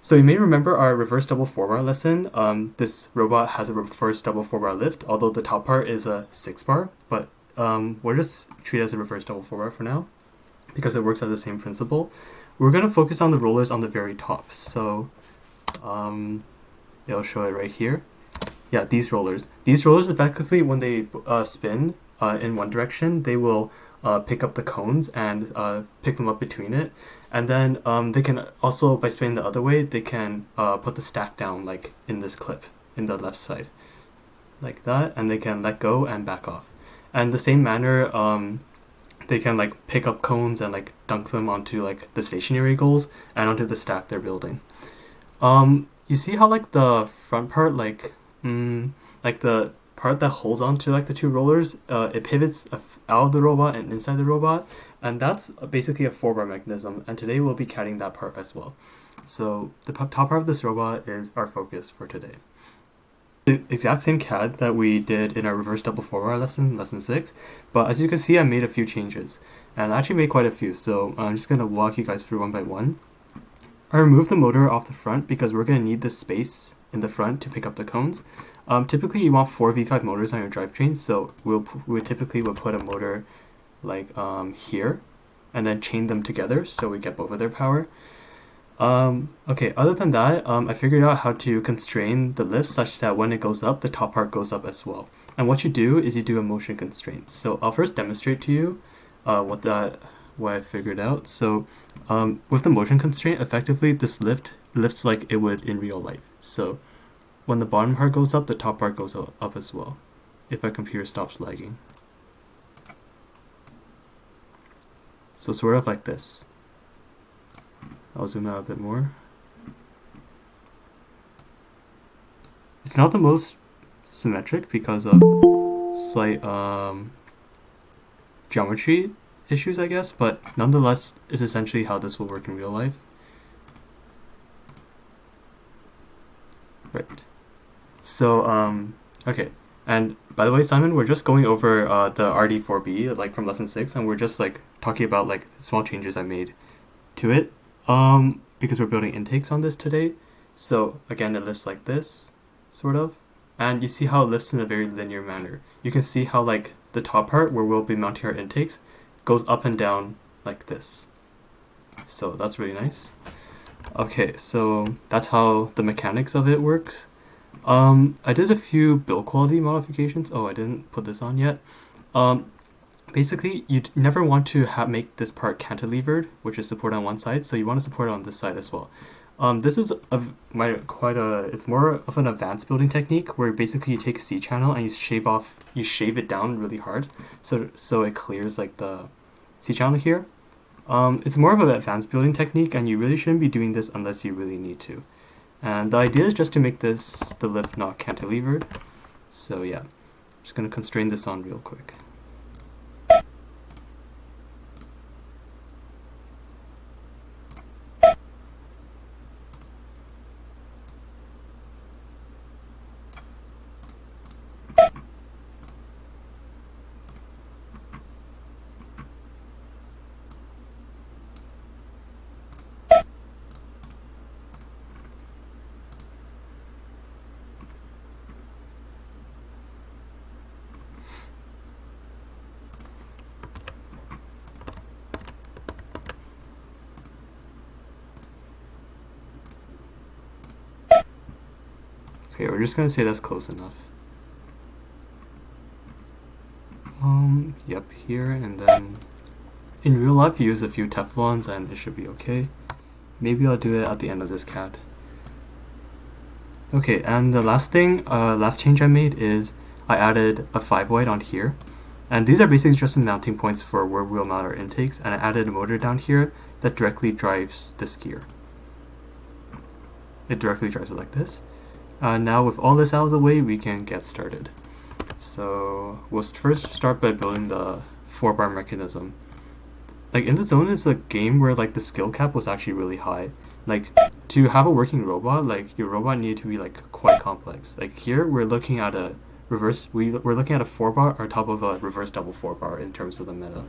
So you may remember our reverse double 4-bar lesson. This robot has a reverse double 4-bar lift, although the top part is a 6-bar, but we'll just treat it as a reverse double 4-bar for now because it works at the same principle. We're going to focus on the rollers on the very top. So it'll show it right here. Yeah, these rollers. These rollers effectively, when they spin in one direction, they will pick up the cones and pick them up between it. And then they can also, by spinning the other way, they can put the stack down like in this clip in the left side. Like that, and they can let go and back off. And the same manner, they can like pick up cones and like dunk them onto like the stationary goals and onto the stack they're building. You see how like the front part, like the part that holds onto like the two rollers, it pivots out of the robot and inside the robot, and that's basically a 4-bar mechanism. And today we'll be CADing that part as well. So the top part of this robot is our focus for today. The exact same CAD that we did in our reverse double 4-bar lesson 6, but as you can see, I made a few changes, and I actually made quite a few. So I'm just gonna walk you guys through one by one. I removed the motor off the front because we're going to need this space in the front to pick up the cones. Typically, you want 4 V5 motors on your drivetrain, so we typically would put a motor like here, and then chain them together so we get both of their power. Okay, other than that, I figured out how to constrain the lift such that when it goes up, the top part goes up as well. And what you do is you do a motion constraint. So I'll first demonstrate to you what I figured out. So with the motion constraint, effectively this lifts like it would in real life. So when the bottom part goes up, the top part goes up as well, if my computer stops lagging. So sort of like this. I'll zoom out a bit more. It's not the most symmetric because of slight geometry issues, I guess, but nonetheless is essentially how this will work in real life. Right. So okay, and by the way, Simon, we're just going over the RD4B like from lesson 6, and we're just like talking about like small changes I made to it because we're building intakes on this today. So again, it lifts like this, sort of, and you see how it lifts in a very linear manner. You can see how like the top part where we'll be mounting our intakes goes up and down like this. So that's really nice. Okay, so that's how the mechanics of it works. I did a few build quality modifications. Oh, I didn't put this on yet. Basically, you never want to make this part cantilevered, which is supported on one side, so you want to support it on this side as well. This is it's more of an advanced building technique where basically you take a C channel and you shave it down really hard, so it clears like the C channel here. It's more of an advanced building technique, and you really shouldn't be doing this unless you really need to. And the idea is just to make the lift not cantilevered. So yeah, I'm just gonna constrain this on real quick. Okay, we're just gonna say that's close enough. Yep, here, and then in real life you use a few Teflons and it should be okay. Maybe I'll do it at the end of this CAD. Okay, and the last change I made is I added a 5 wide on here. And these are basically just some mounting points for where we'll mount our intakes, and I added a motor down here that directly drives this gear. It directly drives it like this. Now with all this out of the way, we can get started. So we'll first start by building the 4-bar mechanism. Like In the Zone is a game where like the skill cap was actually really high. Like to have a working robot, like your robot needed to be like quite complex. Like here we're looking at a we're looking at a 4-bar on top of a reverse double 4-bar in terms of the meta.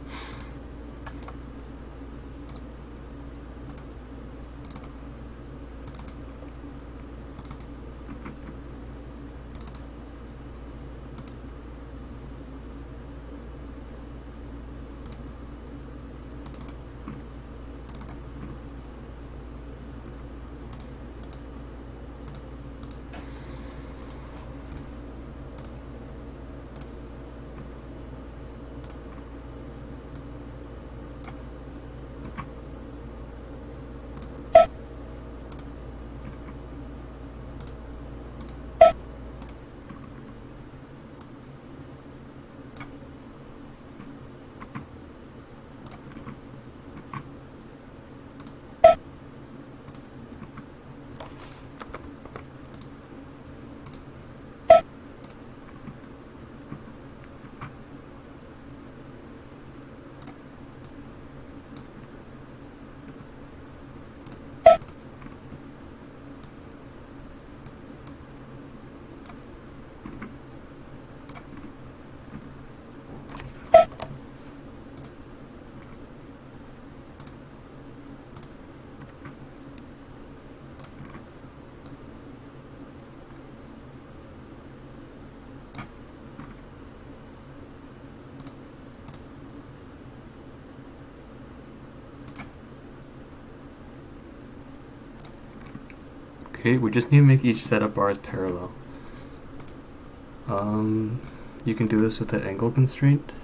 rotate. We just need to make each set of bars parallel. You can do this with the angle constraint.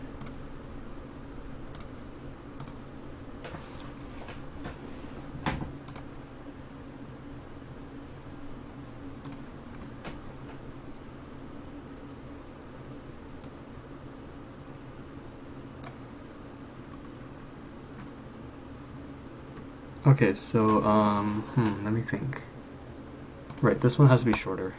Okay, so, let me think. Right, this one has to be shorter.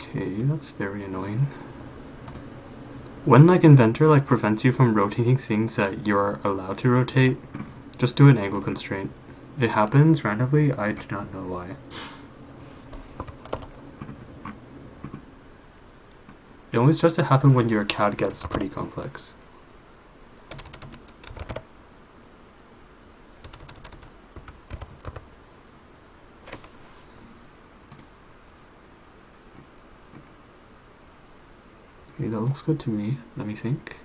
Okay, that's very annoying. When like Inventor like prevents you from rotating things that you're allowed to rotate, just do an angle constraint. It happens randomly, I do not know why. It only starts to happen when your CAD gets pretty complex. Okay, that looks good to me. Let me think.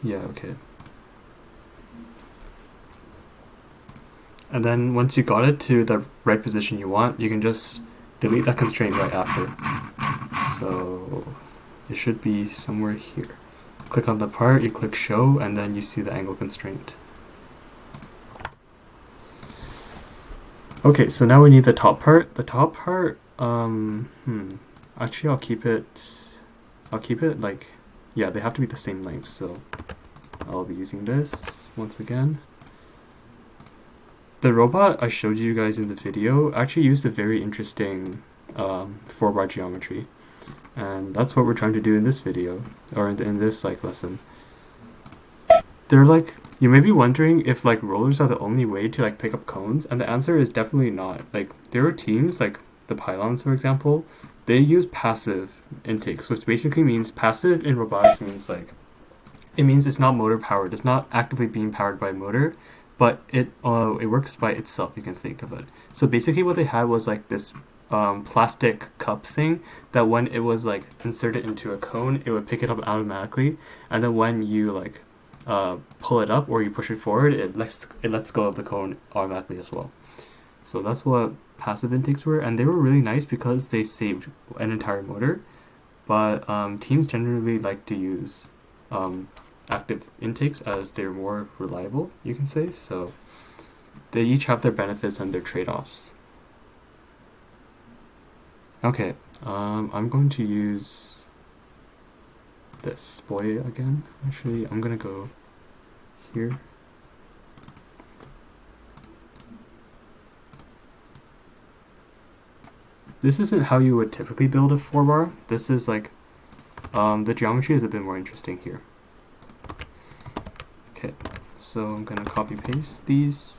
Yeah, okay. And then once you got it to the right position you want, you can just delete that constraint right after. So it should be somewhere here. Click on the part, you click show, and then you see the angle constraint. Okay, so now we need the top part. The top part, actually I'll keep it like, yeah, they have to be the same length, so I'll be using this once again. The robot I showed you guys in the video actually used a very interesting 4-bar geometry, and that's what we're trying to do in this video, or in this like lesson. They're like, you may be wondering if like rollers are the only way to like pick up cones, and the answer is definitely not. Like there are teams like the pylons, for example, they use passive intakes, which basically means passive in robotics means like, it means it's not motor powered, it's not actively being powered by a motor, but it works by itself, you can think of it. So basically what they had was like this plastic cup thing that when it was like inserted into a cone, it would pick it up automatically, and then when you like pull it up or you push it forward, it lets go of the cone automatically as well. So that's what passive intakes were, and they were really nice because they saved an entire motor. But teams generally like to use active intakes as they're more reliable, you can say. So they each have their benefits and their trade-offs. Okay, I'm going to use this boy again. Actually, I'm gonna go here. This isn't how you would typically build a 4-bar. This is like, the geometry is a bit more interesting here. Okay, so I'm gonna copy paste these.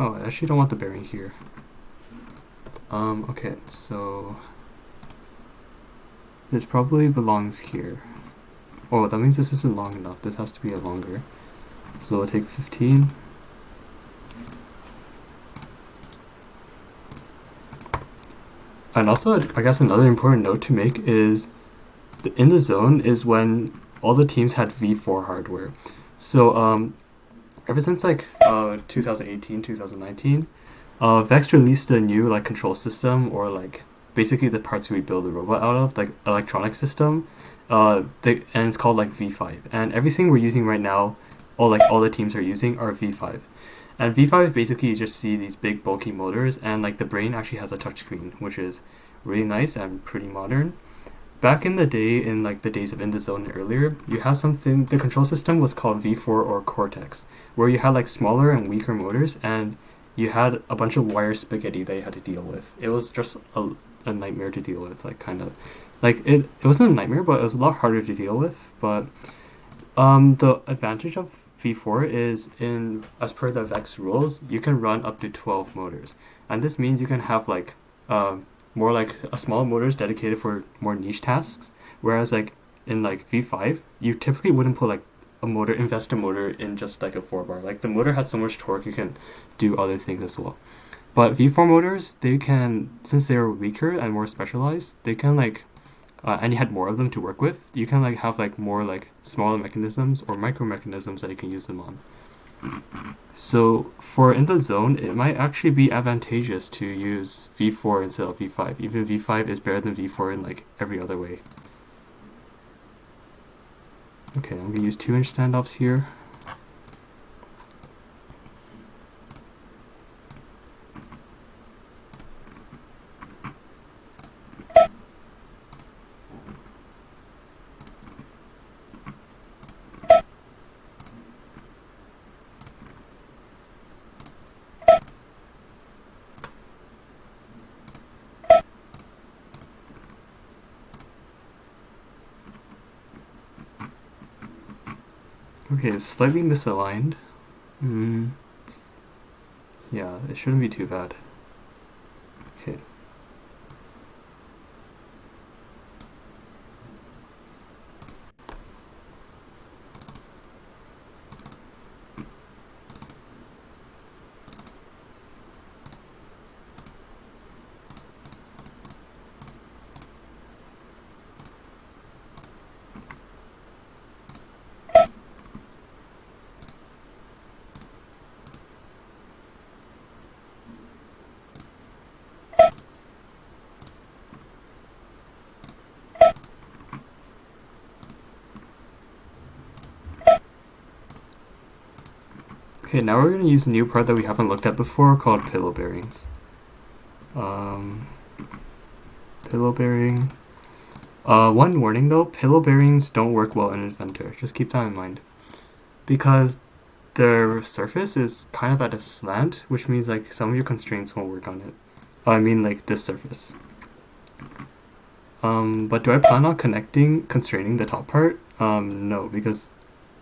Oh, I actually don't want the bearing here. Okay, so this probably belongs here. Oh, that means this isn't long enough. This has to be a longer. So I'll take 15. And also, I guess another important note to make is in the zone is when all the teams had V4 hardware. So ever since like 2018, 2019, Vex released a new like control system, or like basically the parts we build the robot out of, like electronic system, and it's called like V5. And everything we're using right now, all the teams are using are V5. And V5 basically you just see these big bulky motors, and like the brain actually has a touchscreen, which is really nice and pretty modern. Back in the day, in like the days of In the Zone and earlier, you have something, the control system was called V4 or Cortex, where you had like smaller and weaker motors, and you had a bunch of wire spaghetti that you had to deal with. It was just a nightmare to deal with, like kind of. Like it wasn't a nightmare, but it was a lot harder to deal with. But the advantage of V4 is in, as per the Vex rules, you can run up to 12 motors. And this means you can have like more like a small motors dedicated for more niche tasks. Whereas like in like V5, you typically wouldn't put like invest a motor in just like a 4-bar. Like the motor has so much torque, you can do other things as well. But V4 motors, they can, since they're weaker and more specialized, they can like and you had more of them to work with, you can like have like more like smaller mechanisms or micro mechanisms that you can use them on. So for in the zone, it might actually be advantageous to use V4 instead of V5. Even V5 is better than V4 in like every other way. Okay, I'm gonna use 2-inch standoffs here. Okay, it's slightly misaligned. Yeah, it shouldn't be too bad. Okay. Okay, now we're going to use a new part that we haven't looked at before called pillow bearings. Pillow bearing. One warning though, pillow bearings don't work well in Inventor. Just keep that in mind. Because their surface is kind of at a slant, which means like some of your constraints won't work on it. I mean like this surface. But do I plan on constraining the top part? No, because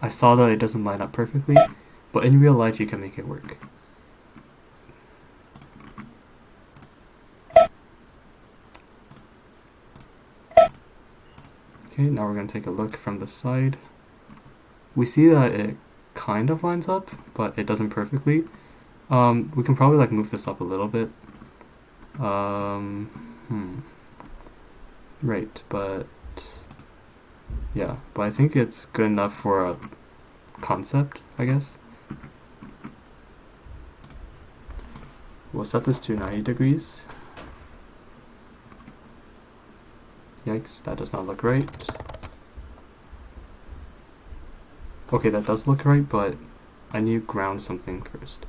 I saw that it doesn't line up perfectly. But in real life, you can make it work. Okay, now we're going to take a look from the side. We see that it kind of lines up, but it doesn't perfectly. We can probably like move this up a little bit. Right, but yeah, but I think it's good enough for a concept, I guess. We'll set this to 90 degrees. Yikes, that does not look right. Okay, that does look right, but I need to ground something first.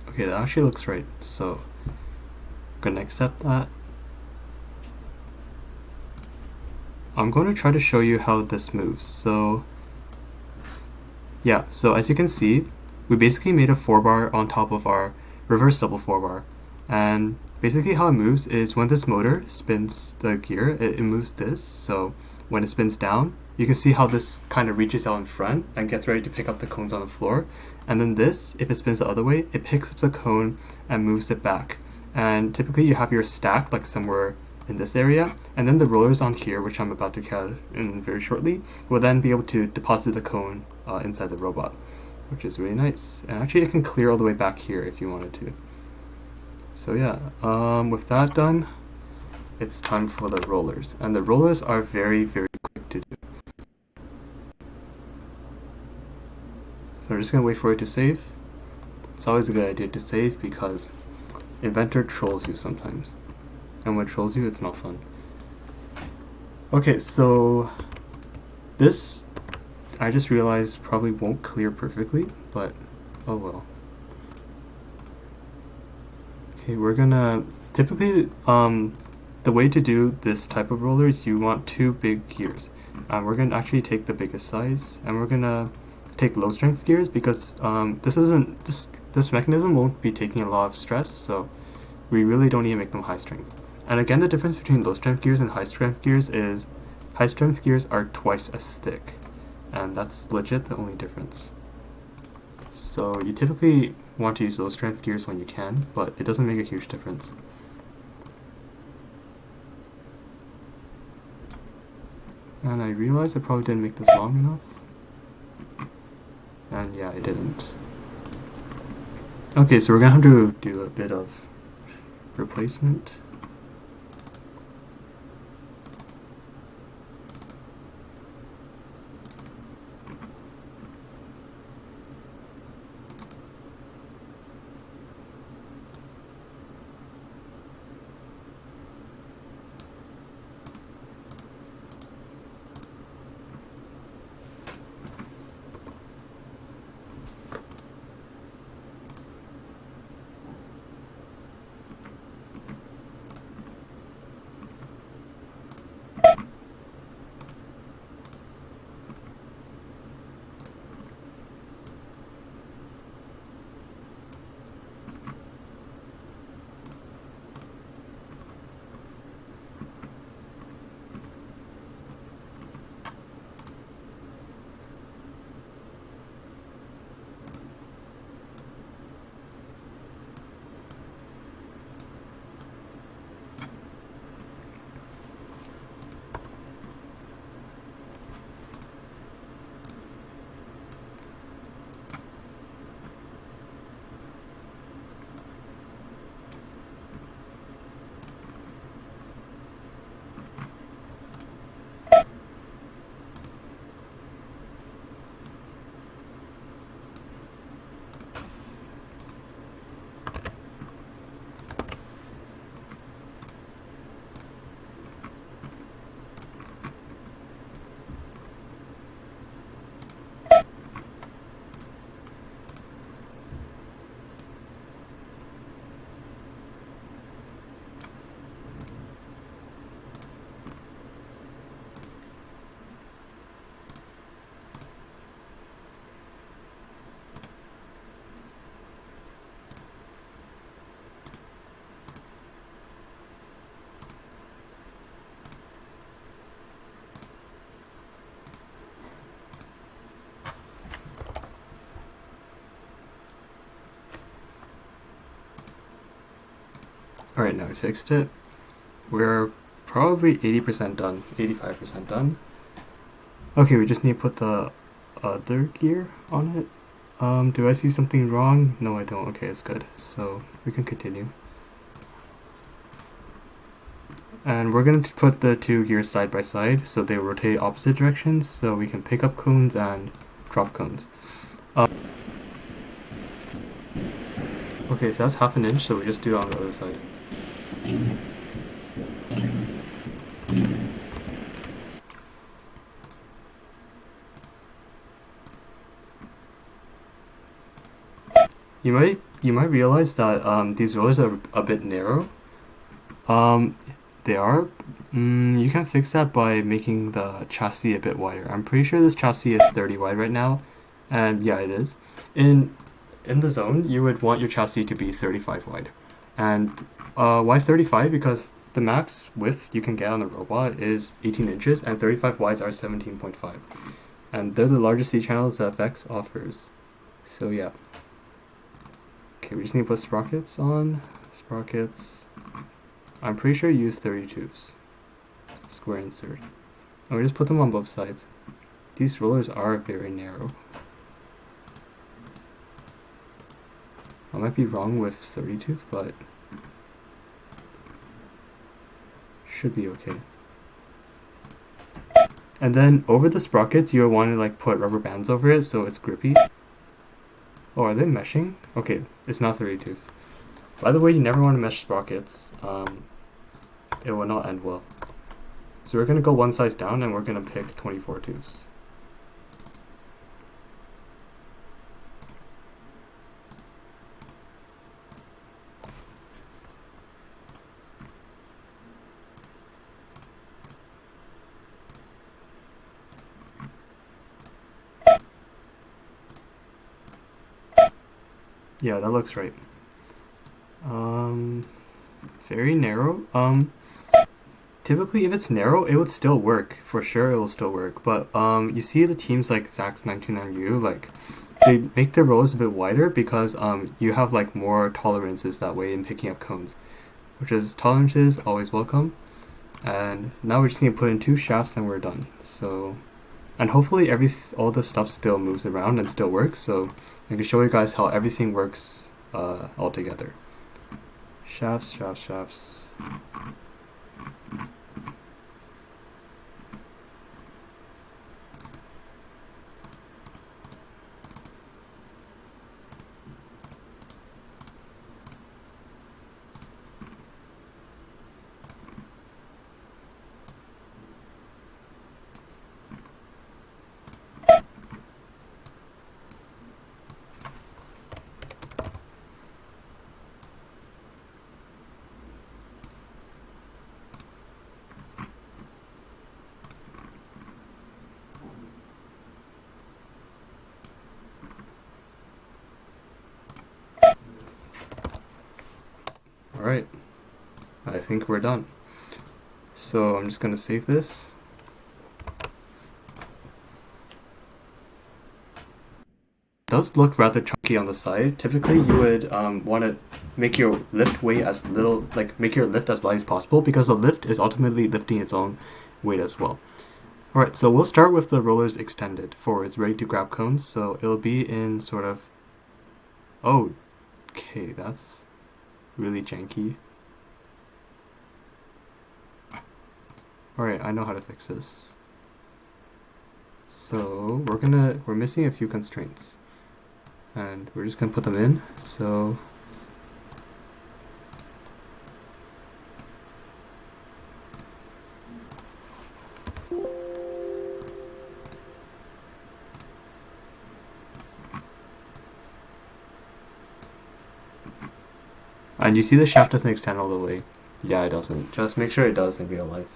Okay, that actually looks right, so I'm gonna accept that. I'm going to try to show you how this moves. So yeah, so as you can see, we basically made a 4-bar on top of our reverse double 4-bar. And basically how it moves is when this motor spins the gear, it moves this. So when it spins down, you can see how this kind of reaches out in front and gets ready to pick up the cones on the floor. And then this, if it spins the other way, it picks up the cone and moves it back. And typically you have your stack like somewhere in this area, and then the rollers on here, which I'm about to CAD in very shortly, will then be able to deposit the cone inside the robot, which is really nice. And actually it can clear all the way back here if you wanted to. So yeah, with that done, it's time for the rollers. And the rollers are very, very quick to do. So we're just going to wait for it to save. It's always a good idea to save because Inventor trolls you sometimes. And when it trolls you, it's not fun. Okay, so this, I just realized probably won't clear perfectly, but oh well. Okay, we're gonna, typically, the way to do this type of roller is you want 2 big gears. We're gonna actually take the biggest size, and we're gonna take low strength gears because this mechanism won't be taking a lot of stress, so we really don't need to make them high strength. And again, the difference between low strength gears and high strength gears is high strength gears are twice as thick, and that's legit the only difference. So you typically want to use low strength gears when you can, but it doesn't make a huge difference. And I realized I probably didn't make this long enough. And yeah, I didn't. Okay, so we're gonna have to do a bit of replacement. Alright, now I fixed it. We're probably 80% done, 85% done. Okay, we just need to put the other gear on it. Do I see something wrong? No, I don't. Okay, it's good. So we can continue. And we're going to put the 2 gears side by side so they rotate opposite directions so we can pick up cones and drop cones. Okay, so that's half an inch, so we just do it on the other side. You might realize that these rollers are a bit narrow. They are. You can fix that by making the chassis a bit wider. I'm pretty sure this chassis is 30 wide right now, and yeah, it is. In the zone, you would want your chassis to be 35 wide. And why 35? Because the max width you can get on a robot is 18 inches, and 35 wides are 17.5. And they're the largest C channels that FX offers. So yeah. Okay, we just need to put sprockets on. Sprockets. I'm pretty sure you use 32s. Square insert. And we just put them on both sides. These rollers are very narrow. I might be wrong with 32, but should be okay. And then over the sprockets, you'll want to like put rubber bands over it so it's grippy. Oh, are they meshing? Okay, it's not 32. By the way, you never want to mesh sprockets. It will not end well. So we're going to go one size down and we're going to pick 24 tooths. Yeah, that looks right. Very narrow. Typically, if it's narrow, it would still work. For sure, it will still work. But you see the teams like Zax 99U, like they make their rows a bit wider because you have like more tolerances that way in picking up cones, which is tolerances always welcome. And now we're just gonna put in 2 shafts and we're done. So, and hopefully all the stuff still moves around and still works. So I can show you guys how everything works all together. Shafts, shafts, shafts. Alright, I think we're done. So I'm just going to save this. It does look rather chunky on the side. Typically you would want to make your lift weight as little, like make your lift as light as possible because the lift is ultimately lifting its own weight as well. Alright, so we'll start with the rollers extended forwards, ready to grab cones. So it'll be in sort of, oh, okay, that's really janky. Alright, I know how to fix this. So we're missing a few constraints. And we're just gonna put them in. So and you see the shaft doesn't extend all the way. Yeah, it doesn't. Just make sure it does in real life.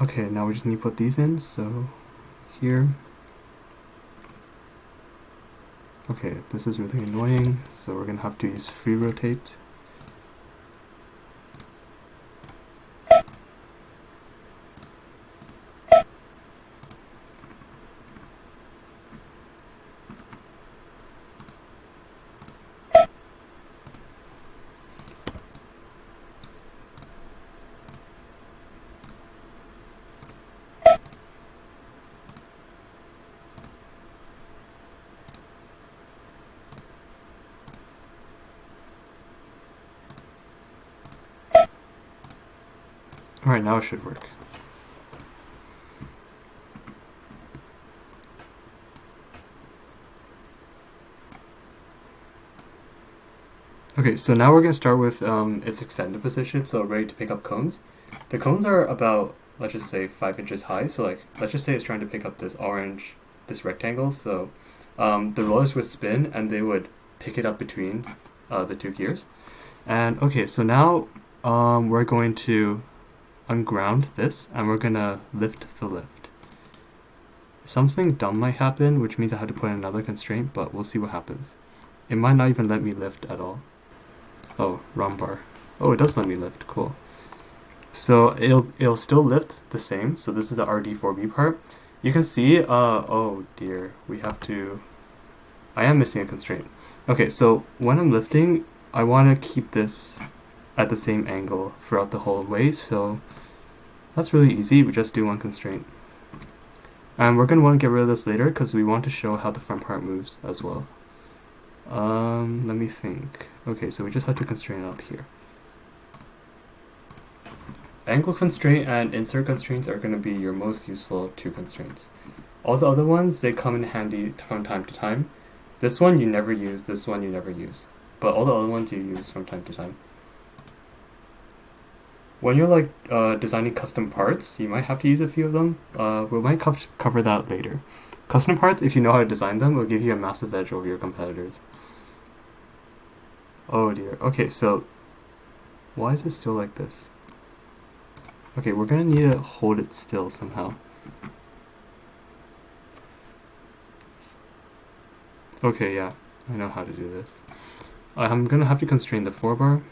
Okay, now we just need to put these in, so here. Okay, this is really annoying, so we're gonna have to use free rotate. Alright, now it should work. Okay, so now we're going to start with its extended position, so ready to pick up cones. The cones are about, let's just say, 5 inches high, so like, let's just say it's trying to pick up this orange, this rectangle, so the rollers would spin and they would pick it up between the 2 gears. And okay, so now we're going to unground this and we're gonna lift the lift. Something dumb might happen, which means I have to put in another constraint, but we'll see what happens. It might not even let me lift at all. Oh, wrong bar. Oh, it does let me lift, cool. So it'll still lift the same, so this is the RD4B part. You can see, oh dear, I am missing a constraint. Okay, so when I'm lifting, I want to keep this at the same angle throughout the whole way, so that's really easy. We just do one constraint. And we're going to want to get rid of this later because we want to show how the front part moves as well. Let me think. Okay, so we just have to constrain it up here. Angle constraint and insert constraints are going to be your most useful two constraints. All the other ones, they come in handy from time to time. This one you never use, this one you never use. But all the other ones you use from time to time. When you're like designing custom parts, you might have to use a few of them. We might cover that later. Custom parts, if you know how to design them, will give you a massive edge over your competitors. Oh dear. Okay, so why is it still like this? Okay, we're gonna need to hold it still somehow. Okay, yeah, I know how to do this. I'm gonna have to constrain the forebar.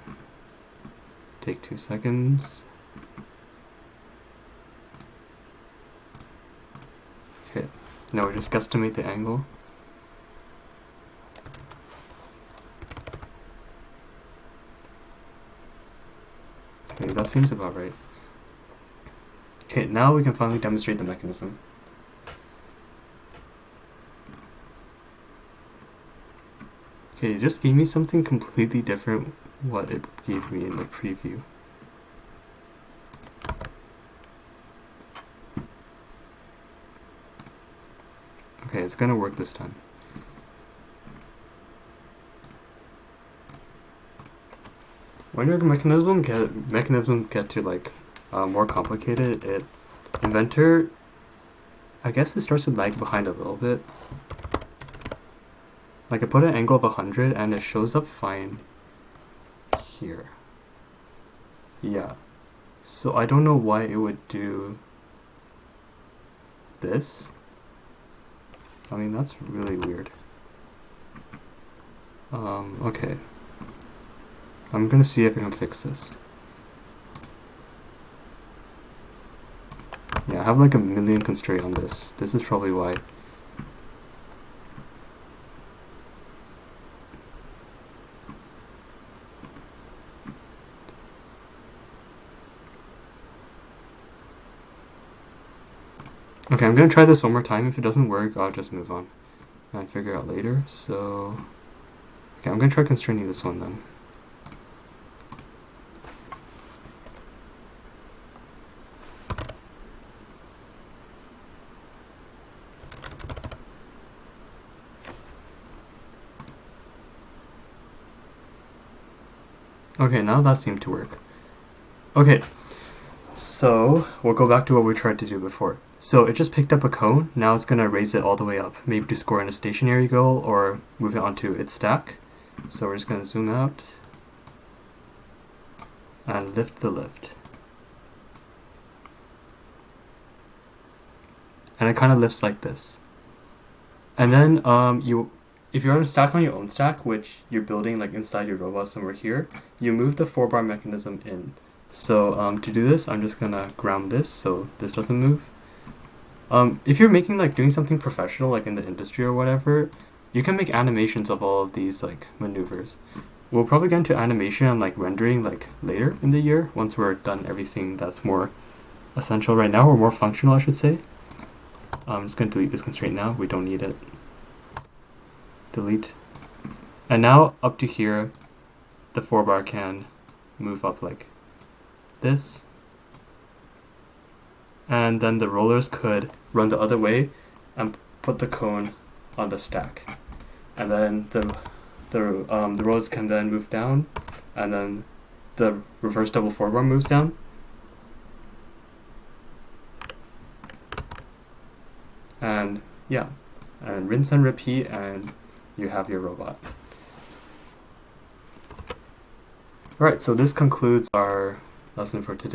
Take 2 seconds. Okay, now we just guesstimate the angle. Okay, that seems about right. Okay, now we can finally demonstrate the mechanism. Okay, it just gave me something completely different what it gave me in the preview. Okay, it's gonna work this time. When your mechanisms get to like more complicated, Inventor, I guess it starts to lag behind a little bit. Like I put an angle of 100 and it shows up fine here. Yeah. So I don't know why it would do this. I mean, that's really weird. Okay. I'm gonna see if I can fix this. Yeah, I have like a million constraint on this. This is probably why. Okay, I'm gonna try this one more time. If it doesn't work, I'll just move on and figure out later. So, okay, I'm gonna try constraining this one then. Okay, now that seemed to work. Okay, so we'll go back to what we tried to do before. So it just picked up a cone. Now it's gonna raise it all the way up, maybe to score in a stationary goal or move it onto its stack. So we're just gonna zoom out and lift the lift. And it kind of lifts like this. And then if you're on a stack on your own stack, which you're building like inside your robot somewhere here, you move the 4-bar mechanism in. So to do this, I'm just gonna ground this so this doesn't move. If you're making like doing something professional like in the industry or whatever, you can make animations of all of these like maneuvers. We'll probably get into animation and like rendering like later in the year once we're done everything that's more essential right now, or more functional I should say. I'm just gonna delete this constraint now. We don't need it. Delete. And now up to here, the 4-bar can move up like this. And then the rollers could run the other way and put the cone on the stack. And then the rollers can then move down, and then the reverse double 4-bar moves down. And yeah, and rinse and repeat, and you have your robot. Alright, so this concludes our lesson for today.